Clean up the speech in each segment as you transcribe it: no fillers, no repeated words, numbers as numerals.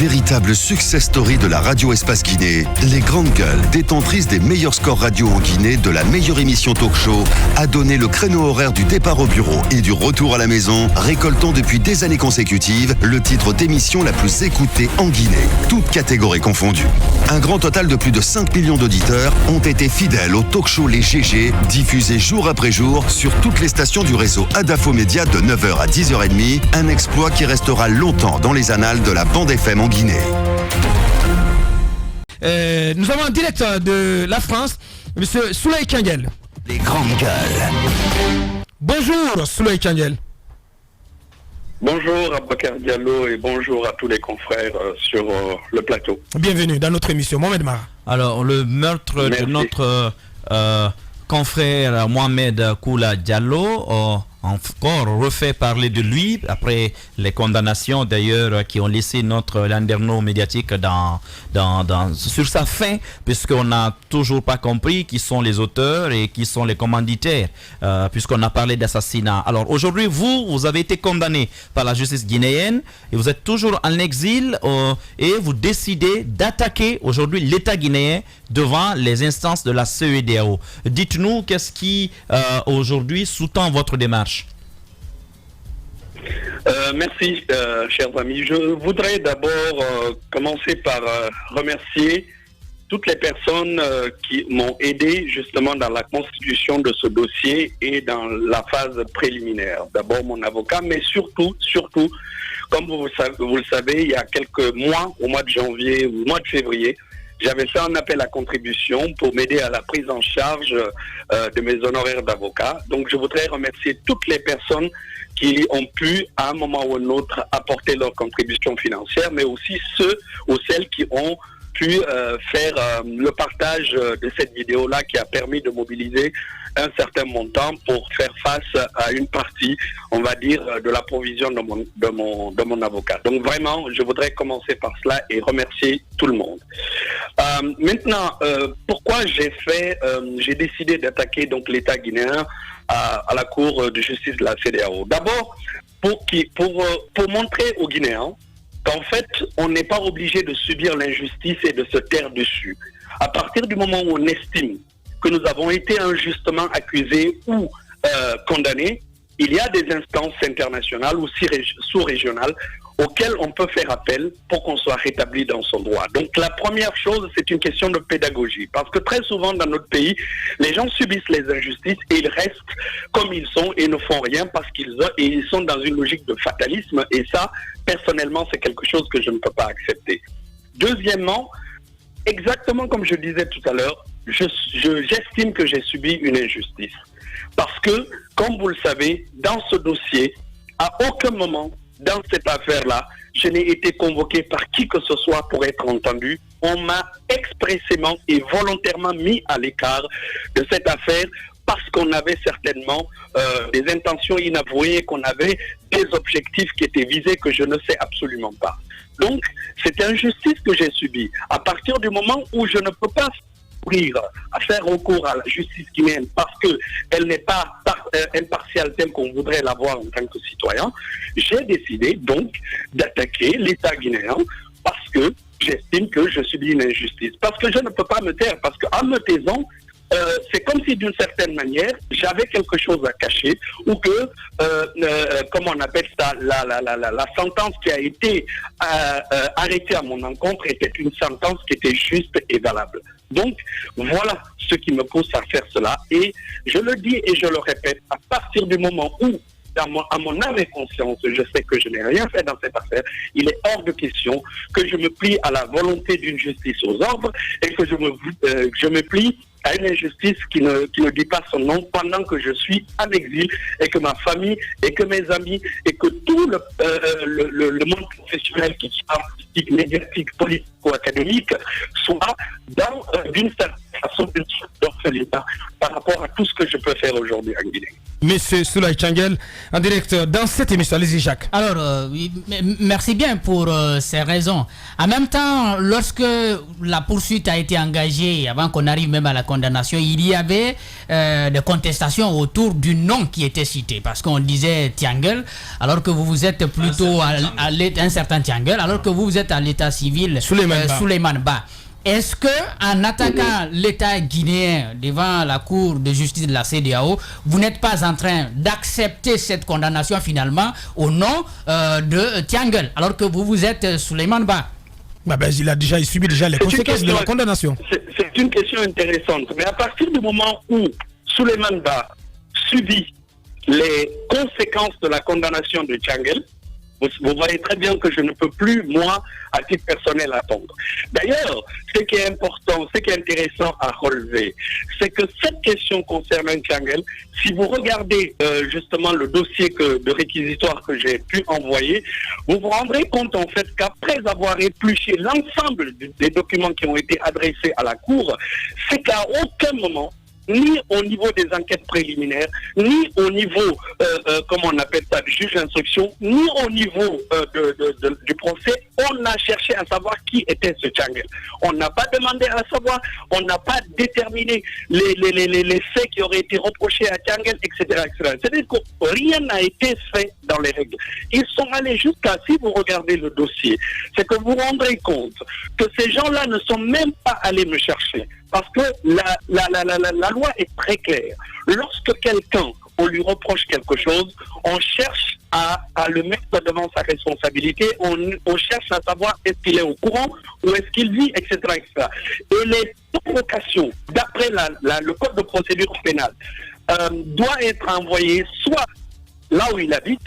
Véritable success story de la radio Espace Guinée, les Grandes Gueules, détentrices des meilleurs scores radio en Guinée de la meilleure émission talk show, a donné le créneau horaire du départ au bureau et du retour à la maison, récoltant depuis des années consécutives le titre d'émission la plus écoutée en Guinée, toutes catégories confondues. Un grand total de plus de 5 millions d'auditeurs ont été fidèles au talk show Les GG, diffusé jour après jour sur toutes les stations du réseau Adafo Média de 9h à 10h30, un exploit qui restera longtemps dans les annales de la bande FM en Guinée. Nous avons en direct de la France, M. Souley Kangel. Les Grandes Gueules. Bonjour Souley Kangel. Bonjour Abakar Diallo et bonjour à tous les confrères sur le plateau. Bienvenue dans notre émission, Mohamed Mara. Alors, le meurtre de notre confrère Mohamed Koula Diallo encore refait parler de lui après les condamnations d'ailleurs qui ont laissé notre landerneau médiatique sur sa fin, puisqu'on n'a toujours pas compris qui sont les auteurs et qui sont les commanditaires, puisqu'on a parlé d'assassinat. Alors aujourd'hui, vous avez été condamné par la justice guinéenne et vous êtes toujours en exil et vous décidez d'attaquer aujourd'hui l'État guinéen devant les instances de la CEDEAO. Dites-nous qu'est-ce qui aujourd'hui sous-tend votre démarche. Merci, chers amis. Je voudrais d'abord commencer par remercier toutes les personnes qui m'ont aidé justement dans la constitution de ce dossier et dans la phase préliminaire. D'abord mon avocat, mais surtout, comme vous le savez, il y a quelques mois, au mois de janvier ou au mois de février, j'avais fait un appel à contribution pour m'aider à la prise en charge de mes honoraires d'avocat. Donc je voudrais remercier toutes les personnes qui ont pu, à un moment ou un autre, apporter leur contribution financière, mais aussi ceux ou celles qui ont pu faire le partage de cette vidéo-là qui a permis de mobiliser un certain montant pour faire face à une partie, on va dire, de la provision de mon avocat. Donc vraiment, je voudrais commencer par cela et remercier tout le monde. Maintenant, pourquoi j'ai décidé d'attaquer donc l'État guinéen à la Cour de justice de la CEDEAO? D'abord, pour montrer aux Guinéens qu'en fait, on n'est pas obligé de subir l'injustice et de se taire dessus. À partir du moment où on estime que nous avons été injustement accusés ou condamnés, il y a des instances internationales ou sous-régionales auxquelles on peut faire appel pour qu'on soit rétabli dans son droit. Donc la première chose, c'est une question de pédagogie. Parce que très souvent dans notre pays, les gens subissent les injustices et ils restent comme ils sont et ne font rien parce qu'ils sont dans une logique de fatalisme. Et ça, personnellement, c'est quelque chose que je ne peux pas accepter. Deuxièmement, exactement comme je disais tout à l'heure, j'estime que j'ai subi une injustice. Parce que, comme vous le savez, dans ce dossier, à aucun moment, dans cette affaire-là, je n'ai été convoqué par qui que ce soit pour être entendu. On m'a expressément et volontairement mis à l'écart de cette affaire parce qu'on avait certainement des intentions inavouées, qu'on avait des objectifs qui étaient visés que je ne sais absolument pas. Donc, c'est injustice que j'ai subie. À partir du moment où je ne peux pas à faire recours à la justice guinéenne parce qu'elle n'est pas impartiale telle qu'on voudrait l'avoir en tant que citoyen, j'ai décidé donc d'attaquer l'État guinéen parce que j'estime que je subis une injustice. Parce que je ne peux pas me taire, parce qu'en me taisant, c'est comme si d'une certaine manière, j'avais quelque chose à cacher ou que, comment on appelle ça, la sentence qui a été arrêtée à mon encontre était une sentence qui était juste et valable. Donc, voilà ce qui me pousse à faire cela. Et je le dis et je le répète, à partir du moment où, à mon âme et conscience, je sais que je n'ai rien fait dans cette affaire, il est hors de question que je me plie à la volonté d'une justice aux ordres et que je me plie à une injustice qui ne dit pas son nom pendant que je suis en exil et que ma famille et que mes amis et que tout le monde professionnel qui soit artistique, médiatique, politique ou académique soit d'une certaine façon d'une sorte d'orphelinat par rapport à tout ce que je peux faire aujourd'hui en Guinée. Monsieur Soulaye Thiangel, en direct dans cette émission. Allez-y, Jacques. Alors, merci bien pour ces raisons. En même temps, lorsque la poursuite a été engagée, avant qu'on arrive même à la condamnation, il y avait des contestations autour du nom qui était cité. Parce qu'on disait Thiangel, alors que vous êtes plutôt un certain Thiangel, alors que vous êtes à l'état civil Souleymane Ba. Est-ce que, en attaquant l'État guinéen devant la Cour de justice de la CEDEAO, vous n'êtes pas en train d'accepter cette condamnation finalement au nom de Thiangel, alors que vous êtes Souleymane Ba? Il a déjà subi les conséquences de la condamnation. C'est une question intéressante. Mais à partir du moment où Souleymane Ba subit les conséquences de la condamnation de Thiangel, vous voyez très bien que je ne peux plus, moi, à titre personnel, attendre. D'ailleurs, ce qui est important, ce qui est intéressant à relever, c'est que cette question concernant Thiangel, si vous regardez justement le dossier de réquisitoire que j'ai pu envoyer, vous vous rendrez compte en fait qu'après avoir épluché l'ensemble des documents qui ont été adressés à la Cour, c'est qu'à aucun moment, ni au niveau des enquêtes préliminaires, ni au niveau, comment on appelle ça, du juge d'instruction, ni au niveau du procès, on a cherché à savoir qui était ce Thiangel. On n'a pas demandé à savoir, on n'a pas déterminé les faits qui auraient été reprochés à Thiangel, etc. C'est-à-dire que rien n'a été fait dans les règles. Ils sont allés jusqu'à, si vous regardez le dossier, c'est que vous vous rendrez compte que ces gens-là ne sont même pas allés me chercher. Parce que la loi est très claire. Lorsque quelqu'un, on lui reproche quelque chose, on cherche à le mettre devant sa responsabilité, on cherche à savoir est-ce qu'il est au courant ou est-ce qu'il vit, etc. etc. Et les provocations, d'après le code de procédure pénale, doivent être envoyées soit là où il habite,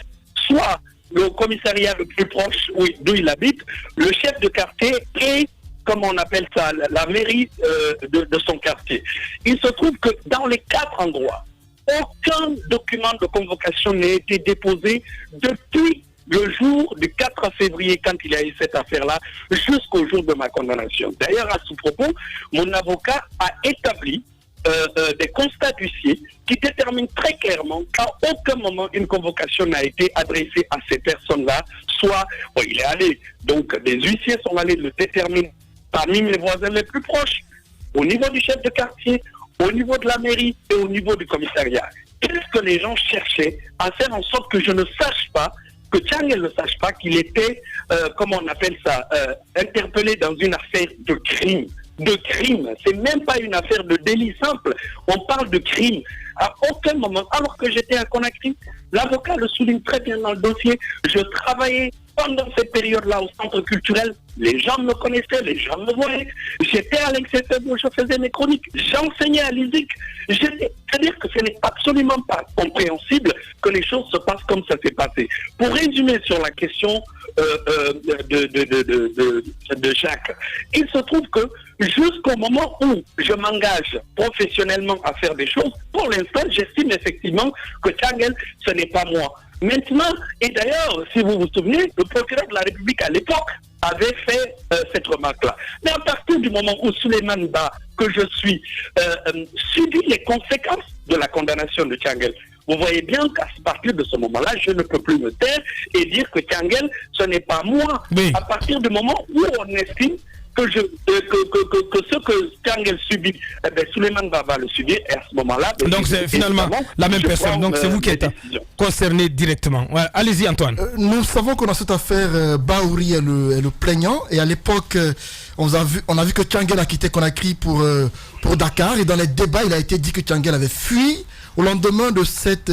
soit le commissariat le plus proche d'où il habite, le chef de quartier et comme on appelle ça, la mairie de son quartier. Il se trouve que dans les 4 endroits, aucun document de convocation n'a été déposé depuis le jour du 4 février, quand il y a eu cette affaire-là, jusqu'au jour de ma condamnation. D'ailleurs, à ce propos, mon avocat a établi des constats d'huissier qui déterminent très clairement qu'à aucun moment une convocation n'a été adressée à ces personnes-là. Soit, il est allé, donc des huissiers sont allés le déterminer parmi mes voisins les plus proches, au niveau du chef de quartier, au niveau de la mairie et au niveau du commissariat. Qu'est-ce que les gens cherchaient à faire en sorte que je ne sache pas, que Thiangel ne sache pas qu'il était, comment on appelle ça, interpellé dans une affaire de crime. De crime, c'est même pas une affaire de délit simple, on parle de crime. À aucun moment, alors que j'étais à Conakry, l'avocat le souligne très bien dans le dossier, je travaillais pendant cette période-là au centre culturel, les gens me connaissaient, les gens me voyaient. J'étais à l'Excellence, je faisais mes chroniques, j'enseignais à l'ISIC. C'est-à-dire que ce n'est absolument pas compréhensible que les choses se passent comme ça s'est passé. Pour résumer sur la question de Jacques, il se trouve que jusqu'au moment où je m'engage professionnellement à faire des choses, pour l'instant, j'estime effectivement que Thiangel, ce n'est pas moi. Maintenant, et d'ailleurs, si vous vous souvenez, le procureur de la République à l'époque avait fait cette remarque-là. Mais à partir du moment où Souleymane Ba, que je suis, subit les conséquences de la condamnation de Thiangel, vous voyez bien qu'à partir de ce moment-là, je ne peux plus me taire et dire que Thiangel, ce n'est pas moi. Oui. À partir du moment où on estime que ce que Thiangel subit, Souleymane Ba va le subir, et à ce moment-là... Donc c'est finalement la même personne, donc c'est vous qui êtes concerné directement. Ouais. Allez-y Antoine. Nous savons que dans cette affaire, Bahouri est le plaignant, et à l'époque, on a vu que Thiangel a quitté Conakry pour Dakar, et dans les débats, il a été dit que Thiangel avait fui au lendemain de cet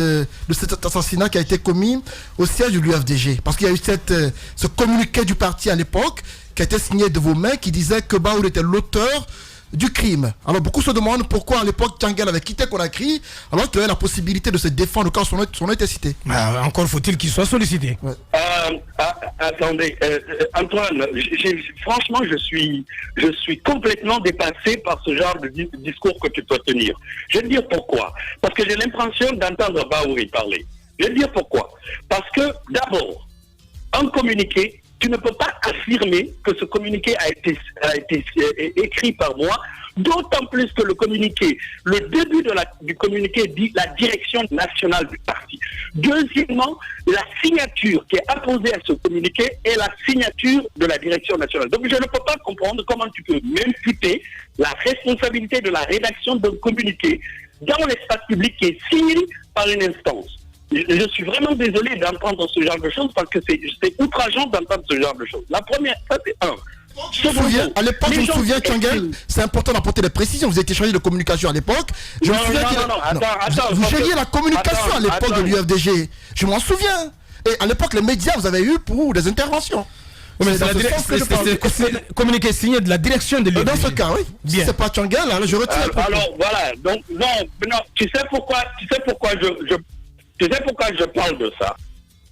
assassinat qui a été commis au siège de l'UFDG. Parce qu'il y a eu ce communiqué du parti à l'époque, qui a été signé de vos mains, qui disait que Bahouri était l'auteur du crime. Alors beaucoup se demandent pourquoi à l'époque Thiangel avait quitté Conakry alors qu'il avait la possibilité de se défendre quand son nom était cité. Encore faut-il qu'il soit sollicité. Ouais. Attendez, Antoine, franchement je suis complètement dépassé par ce genre de discours que tu peux tenir. Je vais te dire pourquoi. Parce que j'ai l'impression d'entendre Bahouri parler. Je vais te dire pourquoi. Parce que d'abord, un communiqué tu ne peux pas affirmer que ce communiqué a été écrit par moi, d'autant plus que le communiqué, le début du communiqué dit la direction nationale du parti. Deuxièmement, la signature qui est apposée à ce communiqué est la signature de la direction nationale. Donc je ne peux pas comprendre comment tu peux m'imputer la responsabilité de la rédaction d'un communiqué dans l'espace public qui est signé par une instance. Je suis vraiment désolé d'entendre ce genre de choses parce que c'est outrageant d'entendre ce genre de choses. La première, ça c'est un. À l'époque, je me souviens, Tchangel, c'est important d'apporter des précisions. Vous étiez chargé de communication à l'époque. Je me souviens vous gériez la communication à l'époque de l'UFDG. Je m'en souviens. Et à l'époque, les médias, vous avez eu pour des interventions. Mais c'est communiqué signé de la direction de l'UFDG. Dans ce cas, oui. Si c'est pas Tchangel, alors je retire. Alors voilà. Donc non. Tu sais pourquoi je parle de ça?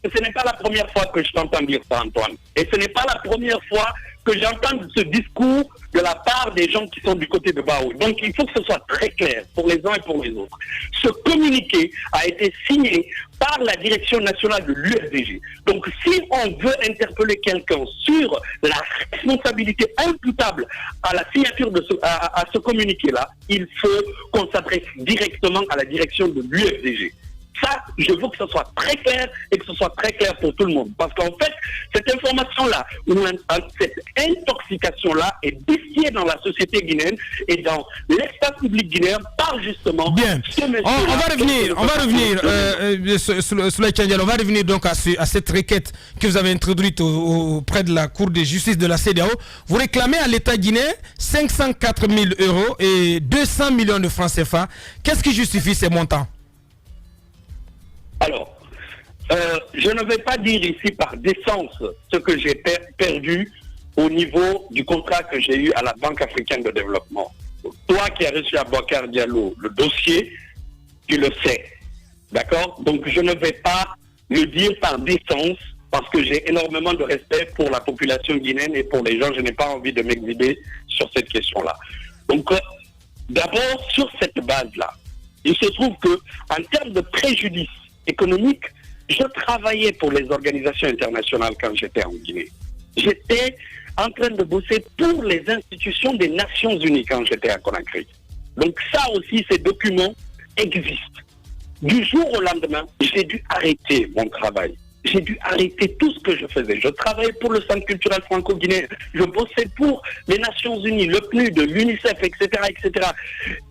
Ce n'est pas la première fois que je t'entends dire ça, Antoine. Et ce n'est pas la première fois que j'entends ce discours de la part des gens qui sont du côté de Baou. Donc il faut que ce soit très clair pour les uns et pour les autres. Ce communiqué a été signé par la direction nationale de l'UFDG. Donc si on veut interpeller quelqu'un sur la responsabilité imputable à la signature de à ce communiqué-là, il faut qu'on s'adresse directement à la direction de l'UFDG. Ça, je veux que ce soit très clair et que ce soit très clair pour tout le monde. Parce qu'en fait, cette information-là, ou cette intoxication-là est diffusée dans la société guinéenne et dans l'espace public guinéen par justement... Bien. On va revenir donc à cette requête que vous avez introduite auprès de la Cour de justice de la CEDEAO. Vous réclamez à l'État guinéen 504 000 € et 200 millions de francs CFA. Qu'est-ce qui justifie ces montants? Alors, je ne vais pas dire ici par décence ce que j'ai perdu au niveau du contrat que j'ai eu à la Banque africaine de développement. Toi qui as reçu à Boubacar Diallo le dossier, tu le sais. D'accord? Donc je ne vais pas le dire par décence parce que j'ai énormément de respect pour la population guinéenne et pour les gens. Je n'ai pas envie de m'exhiber sur cette question-là. Donc d'abord, sur cette base-là, il se trouve qu'en termes de préjudice économique, je travaillais pour les organisations internationales quand j'étais en Guinée. J'étais en train de bosser pour les institutions des Nations Unies quand j'étais à Conakry. Donc ça aussi, ces documents existent. Du jour au lendemain, j'ai dû arrêter mon travail. J'ai dû arrêter tout ce que je faisais. Je travaillais pour le Centre culturel franco-guinéen. Je bossais pour les Nations Unies, le PNUD, l'UNICEF, etc., etc.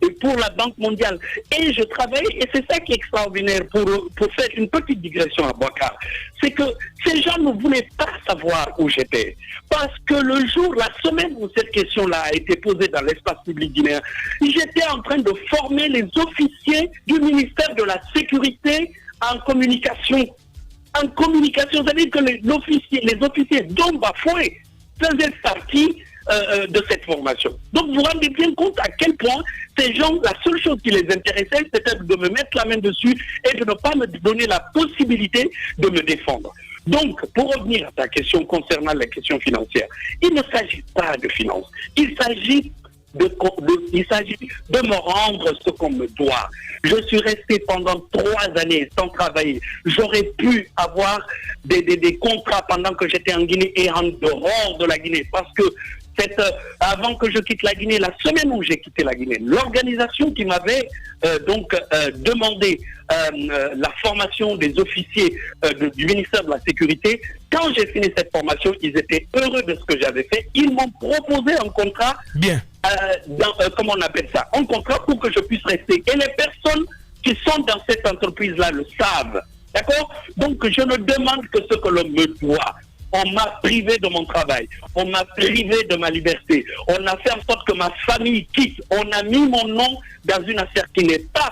Et pour la Banque mondiale. Et je travaillais, et c'est ça qui est extraordinaire, pour faire une petite digression à Boubacar. C'est que ces gens ne voulaient pas savoir où j'étais. Parce que le jour, la semaine où cette question-là a été posée dans l'espace public guinéen, j'étais en train de former les officiers du ministère de la Sécurité en communication. En communication, c'est-à-dire que les officiers dont Bafoué faisaient partie de cette formation. Donc vous vous rendez bien compte à quel point ces gens, la seule chose qui les intéressait, c'était de me mettre la main dessus et de ne pas me donner la possibilité de me défendre. Donc, pour revenir à ta question concernant la question financière, il ne s'agit pas de finances, il s'agit de me rendre ce qu'on me doit. Je suis resté pendant 3 années sans travailler. J'aurais pu avoir des contrats pendant que j'étais en Guinée et en dehors de la Guinée. Parce que avant que je quitte la Guinée, la semaine où j'ai quitté la Guinée, l'organisation qui m'avait demandé la formation des officiers du ministère de la Sécurité, quand j'ai fini cette formation, ils étaient heureux de ce que j'avais fait. Ils m'ont proposé un contrat. Bien. Comment on appelle ça? Un contrat pour que je puisse rester. Et les personnes qui sont dans cette entreprise-là le savent. D'accord? Donc je ne demande que ce que l'on me doit. On m'a privé de mon travail. On m'a privé de ma liberté. On a fait en sorte que ma famille quitte. On a mis mon nom dans une affaire qui n'est pas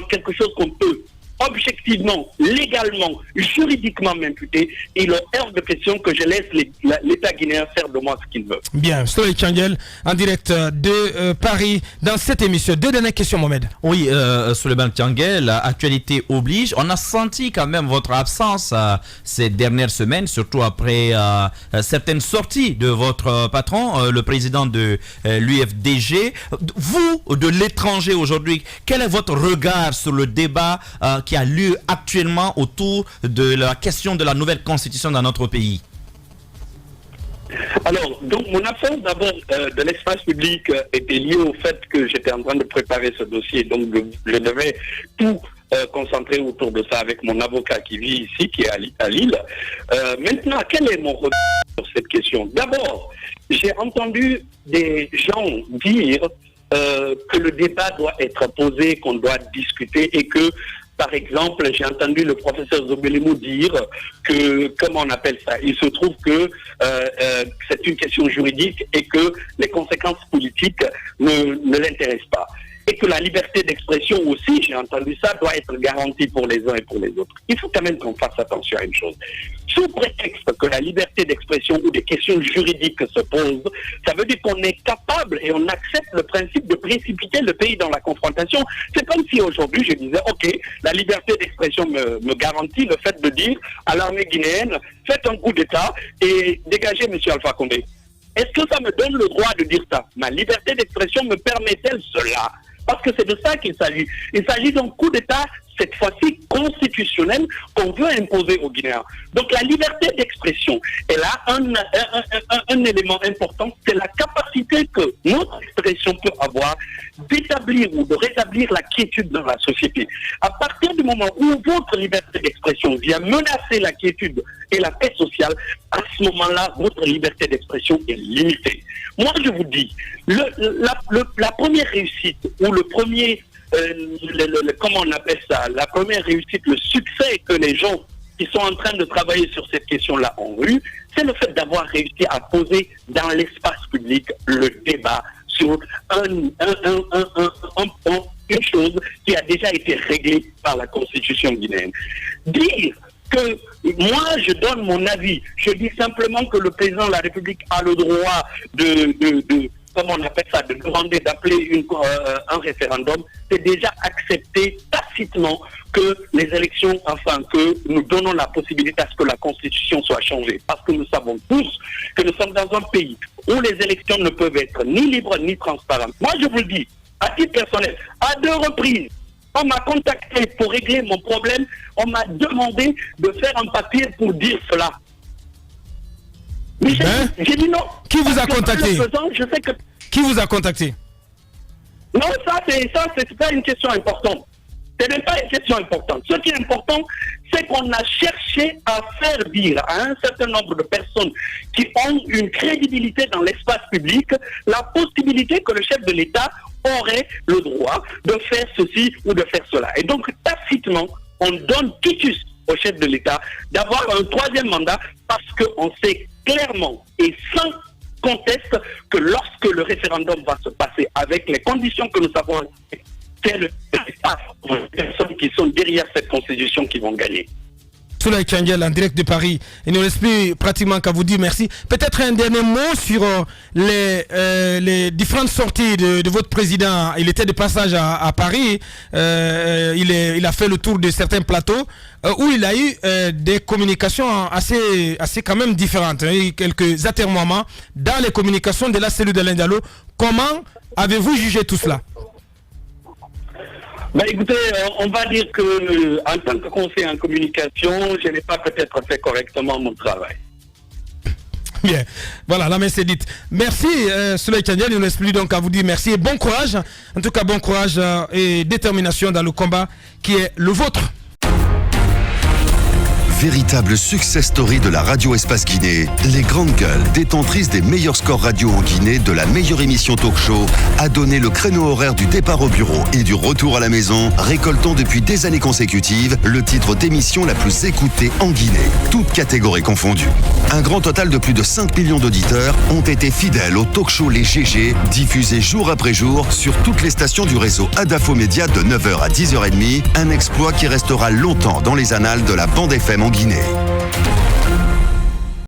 quelque chose qu'on peut objectivement, légalement, juridiquement m'imputer. Il est hors de question que je laisse l'État guinéen faire de moi ce qu'il veut. Bien, Story Tchangel, en direct de Paris, dans cette émission. 2 dernières questions, Mohamed. Oui, Souleymane Tchangel, actualité oblige. On a senti quand même votre absence ces dernières semaines, surtout après certaines sorties de votre patron, le président de l'UFDG. Vous, de l'étranger aujourd'hui, quel est votre regard sur le débat qui a lieu actuellement autour de la question de la nouvelle constitution dans notre pays? Alors, donc mon absence d'abord de l'espace public était liée au fait que j'étais en train de préparer ce dossier, donc je devais tout concentrer autour de ça avec mon avocat qui vit ici, qui est à Lille. Maintenant, quel est mon regard sur cette question? D'abord, j'ai entendu des gens dire que le débat doit être posé, qu'on doit discuter et que, par exemple, j'ai entendu le professeur Zobelimou dire que, comment on appelle ça, il se trouve que c'est une question juridique et que les conséquences politiques ne l'intéressent pas. Et que la liberté d'expression aussi, j'ai entendu ça, doit être garantie pour les uns et pour les autres. Il faut quand même qu'on fasse attention à une chose. Sous prétexte que la liberté d'expression ou des questions juridiques se posent, ça veut dire qu'on est capable et on accepte le principe de précipiter le pays dans la confrontation. C'est comme si aujourd'hui je disais, ok, la liberté d'expression me garantit le fait de dire à l'armée guinéenne, faites un coup d'État et dégagez M. Alpha Condé. Est-ce que ça me donne le droit de dire ça? Ma liberté d'expression me permet-elle cela? Parce que c'est de ça qu'il s'agit. Il s'agit d'un coup d'État, cette fois-ci constitutionnel, qu'on veut imposer aux Guinéens. Donc la liberté d'expression, elle a un élément important, c'est la capacité que notre expression peut avoir d'établir ou de rétablir la quiétude dans la société. À partir du moment où votre liberté d'expression vient menacer la quiétude et la paix sociale, à ce moment-là, votre liberté d'expression est limitée. Moi, je vous dis, la première réussite ou le premier, comment on appelle ça, la première réussite, le succès que les gens qui sont en train de travailler sur cette question-là ont eu, c'est le fait d'avoir réussi à poser dans l'espace public le débat sur une chose qui a déjà été réglée par la Constitution guinéenne. Dire que moi je donne mon avis, je dis simplement que le président de la République a le droit comment on appelle ça, de demander d'appeler un référendum, c'est déjà accepté tacitement que les élections, enfin que nous donnons la possibilité à ce que la Constitution soit changée. Parce que nous savons tous que nous sommes dans un pays où les élections ne peuvent être ni libres ni transparentes. Moi je vous le dis, à titre personnel, à 2 reprises, on m'a contacté pour régler mon problème, on m'a demandé de faire un papier pour dire cela. Mais j'ai dit non. Qui vous a contacté? Je sais que... Qui vous a contacté? Non, ça c'est pas une question importante. Ce n'est pas une question importante. Ce qui est important, c'est qu'on a cherché à faire dire à un certain nombre de personnes qui ont une crédibilité dans l'espace public la possibilité que le chef de l'État aurait le droit de faire ceci ou de faire cela. Et donc, tacitement, on donne quitus au chef de l'État d'avoir un 3e mandat parce qu'on sait clairement et sans conteste que lorsque le référendum va se passer avec les conditions que nous avons, c'est les personnes qui sont derrière cette constitution qui vont gagner. Souley Tianguel en direct de Paris. Il ne reste plus pratiquement qu'à vous dire merci. Peut-être un dernier mot sur les différentes sorties de votre président. Il était de passage à Paris. Il a fait le tour de certains plateaux où il a eu des communications assez quand même différentes. Il y a eu quelques atermoiements dans les communications de la cellule de Diallo. Comment avez-vous jugé tout cela? Ben écoutez, on va dire que en tant que conseiller en communication, je n'ai pas peut-être fait correctement mon travail. Bien, voilà, la main c'est dite. Merci Souley Tianguel, il ne reste plus donc à vous dire merci et bon courage. En tout cas, bon courage et détermination dans le combat qui est le vôtre. Véritable success story de la radio Espace Guinée, les grandes gueules, détentrices des meilleurs scores radio en Guinée de la meilleure émission talk show, a donné le créneau horaire du départ au bureau et du retour à la maison, récoltant depuis des années consécutives le titre d'émission la plus écoutée en Guinée, toutes catégories confondues. Un grand total de plus de 5 millions d'auditeurs ont été fidèles au talk show Les GG, diffusé jour après jour sur toutes les stations du réseau Adafo Média de 9h à 10h30, un exploit qui restera longtemps dans les annales de la bande FM en Guinée.